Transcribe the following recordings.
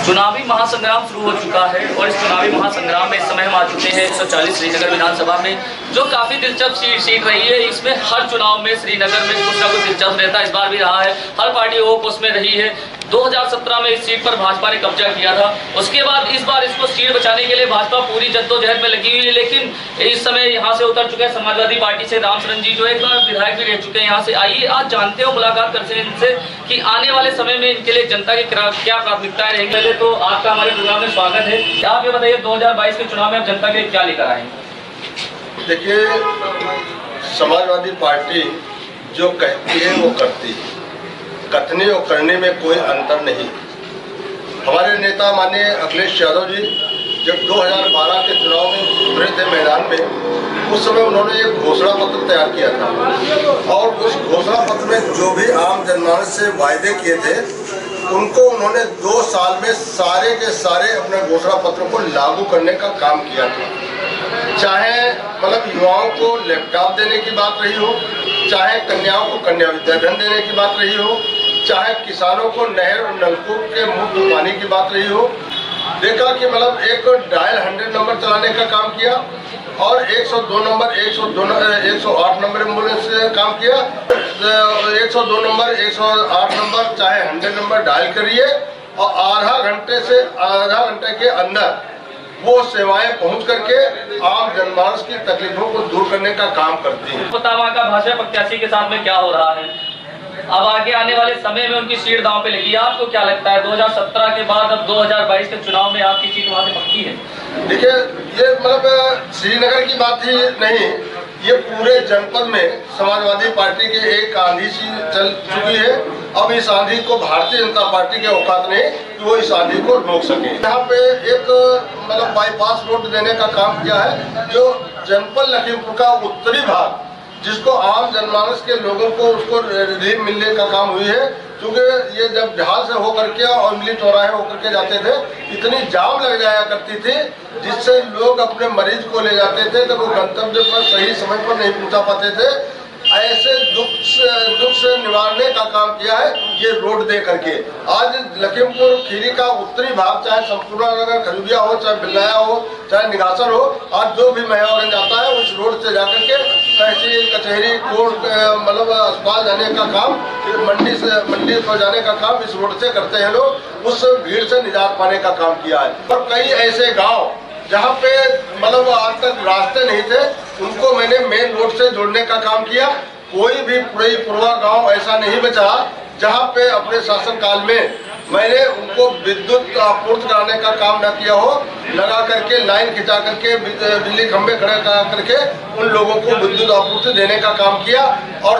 चुनावी महासंग्राम शुरू हो चुका है और इस चुनावी महासंग्राम में इस समय हम आ चुके हैं 140 श्रीनगर विधानसभा में, जो काफी दिलचस्प सीट रही है। इसमें हर चुनाव में श्रीनगर में कुछ ना कुछ दिलचस्प रहता है, इस बार भी रहा है। हर पार्टी होप उसमें रही है। 2017 में इस सीट पर भाजपा ने कब्जा किया था। उसके बाद इस बार इसको सीट बचाने के लिए भाजपा पूरी जद्दोजहद में लगी हुई है, लेकिन इस समय यहाँ से उतर चुके हैं समाजवादी पार्टी से रामशरण जी, जो एक बार विधायक भी रह चुके हैं यहाँ से। आइए आज जानते हो, मुलाकात करते हैं इनसे कि आने वाले समय में इनके लिए जनता की क्या प्राथमिकताएं रहेंगी। पहले तो आपका हमारे प्रोग्राम में स्वागत है। आप ये बताइए 2022 के चुनाव में आप जनता के लिए क्या लेकर आएंगे? देखिए, समाजवादी पार्टी जो कहती है वो करती है, कथनी और करने में कोई अंतर नहीं। हमारे नेता माननीय अखिलेश यादव जी जब 2012 के चुनाव में उतरे थे मैदान में, उस समय उन्होंने एक घोषणा पत्र तैयार किया था और उस घोषणा पत्र में जो भी आम जनमानस से वायदे किए थे उनको उन्होंने 2 साल में सारे के सारे अपने घोषणा पत्र को लागू करने का काम किया था। चाहे युवाओं को लैपटॉप देने की बात रही हो, चाहे कन्याओं को कन्या विद्याधन देने की बात रही हो, चाहे किसानों को नहर और नलकूप के मुफ्त पानी की बात रही हो। देखा कि एक डायल 100 नंबर चलाने का काम किया और 102 नंबर 108 नंबर एम्बुलेंस से काम किया। 102 नंबर 108 नंबर चाहे 100 नंबर डायल करिए और आधा घंटे के अंदर वो सेवाएं पहुंच करके आम जनमानस की तकलीफों को दूर करने का काम करती है। बतावा का भाजपा प्रत्याशी के साथ में क्या हो रहा है? अब आगे आने वाले समय में उनकी सीट दांव पे लगी है। आपको क्या लगता है 2017 के बाद अब 2022 के चुनाव में आपकी सीट वहां से पक्की है? देखिए, ये श्रीनगर की बात ही नहीं, ये पूरे जनपद में समाजवादी पार्टी की एक आंधी सी चल चुकी है। अब इस आंधी को भारतीय जनता पार्टी के औकात नहीं कि वो इस आंधी को रोक सके। यहाँ पे एक बाईपास रोड देने का काम किया है, जो जनपद लखीमपुर का उत्तरी भाग, जिसको आम जनमानस के लोगों को उसको रिलीफ मिलने का काम हुई है। क्योंकि ये जब जहाज से होकर के और इमली चौराहे होकर के जाते थे, इतनी जाम लग जाया करती थी जिससे लोग अपने मरीज को ले जाते थे तो वो गंतव्य पर सही समय पर नहीं पहुंचा पाते थे। ऐसे दुख से निवारने का काम किया है ये रोड दे करके। आज लखीमपुर खीरी का उत्तरी भाग, चाहे संपूर्ण नगर, खजुरिया हो, चाहे बिल्लाया हो, चाहे निगासन हो, आज जो भी महिलागंज जाता है उस रोड से जाकर के तहसील, कचहरी, कोर्ट, अस्पताल जाने का काम, मंडी पर जाने का काम इस रोड से करते हैं लोग। उस भीड़ से निजात पाने का काम किया है। और कई ऐसे गाँव जहाँ पे आज तक रास्ते नहीं थे, उनको मैंने मेन रोड से जोड़ने का काम किया। कोई भी पूर्वा गांव ऐसा नहीं बचा जहाँ पे अपने शासन काल में मैंने उनको विद्युत आपूर्ति कराने का काम न किया हो। लगा करके लाइन खिंचा करके बिजली खंभे खड़े करा करके उन लोगों को विद्युत आपूर्ति देने का काम किया। और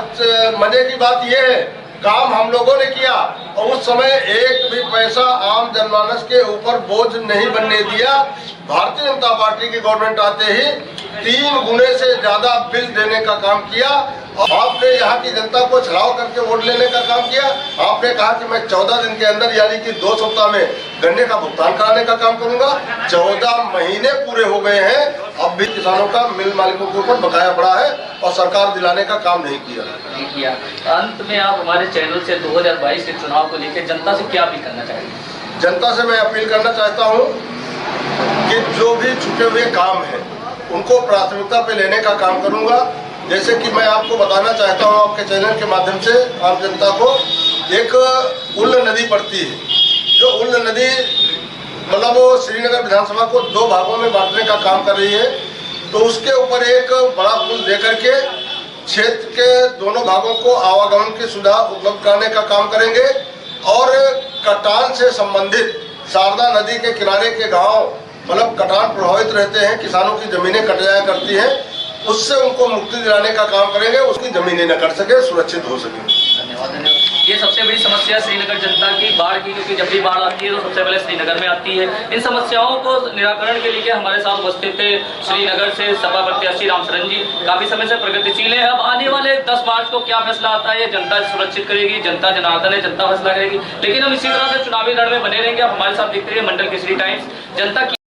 मजे की बात यह है, काम हम लोगों ने किया और उस समय एक भी पैसा आम जनमानस के ऊपर बोझ नहीं बनने दिया। भारतीय जनता पार्टी की गवर्नमेंट आते ही 3 गुने से ज्यादा बिल देने का काम किया। और आपने यहाँ की जनता को छलाव करके वोट लेने का काम किया। आपने कहा कि मैं 14 दिन के अंदर यानी कि 2 सप्ताह में गन्ने का भुगतान कराने का काम करूंगा। 14 महीने पूरे हो गए हैं, अब भी किसानों का मिल मालिकों के ऊपर बकाया पड़ा है और सरकार दिलाने का काम नहीं किया। अंत में आप हमारे चैनल से 2022 के चुनाव को लेकर जनता से क्या अपील करना चाहेंगे? जनता से मैं अपील करना चाहता हूँ कि जो भी छुटे हुए काम हैं उनको प्राथमिकता पे लेने का काम करूंगा। जैसे कि मैं आपको बताना चाहता हूँ आपके चैनल के माध्यम से आम जनता को, एक उल्ल नदी पड़ती है, जो उल्ल नदी वो श्रीनगर विधानसभा को 2 भागों में बांटने का काम कर रही है। तो उसके ऊपर एक बड़ा पुल देकर के क्षेत्र के दोनों भागों को आवागमन की सुविधा उपलब्ध कराने का काम करेंगे। और कटान से संबंधित शारदा नदी के किनारे के गांव कटान प्रभावित रहते हैं, किसानों की जमीनें कट जाया करती हैं, उससे उनको मुक्ति दिलाने का काम करेंगे, उसकी जमीनें न कट सके, सुरक्षित हो सके। धन्यवाद। ये सबसे बड़ी समस्या श्रीनगर जनता की बाढ़ की, क्योंकि जब भी बाढ़ आती है तो सबसे पहले श्रीनगर में आती है। इन समस्याओं को निराकरण के लिए हमारे साथ उपस्थित थे श्रीनगर से सपा प्रत्याशी रामशरण जी। काफी समय से प्रगतिशील है। अब आने वाले 10 मार्च को क्या फैसला आता है, ये जनता सुरक्षित करेगी, जनता जनार्दन है, जनता फैसला करेगी। लेकिन हम इसी तरह से चुनावी रण में बने रहेंगे। आप हमारे साथ देखते रहिए मंडल केसरी टाइम्स। जनता की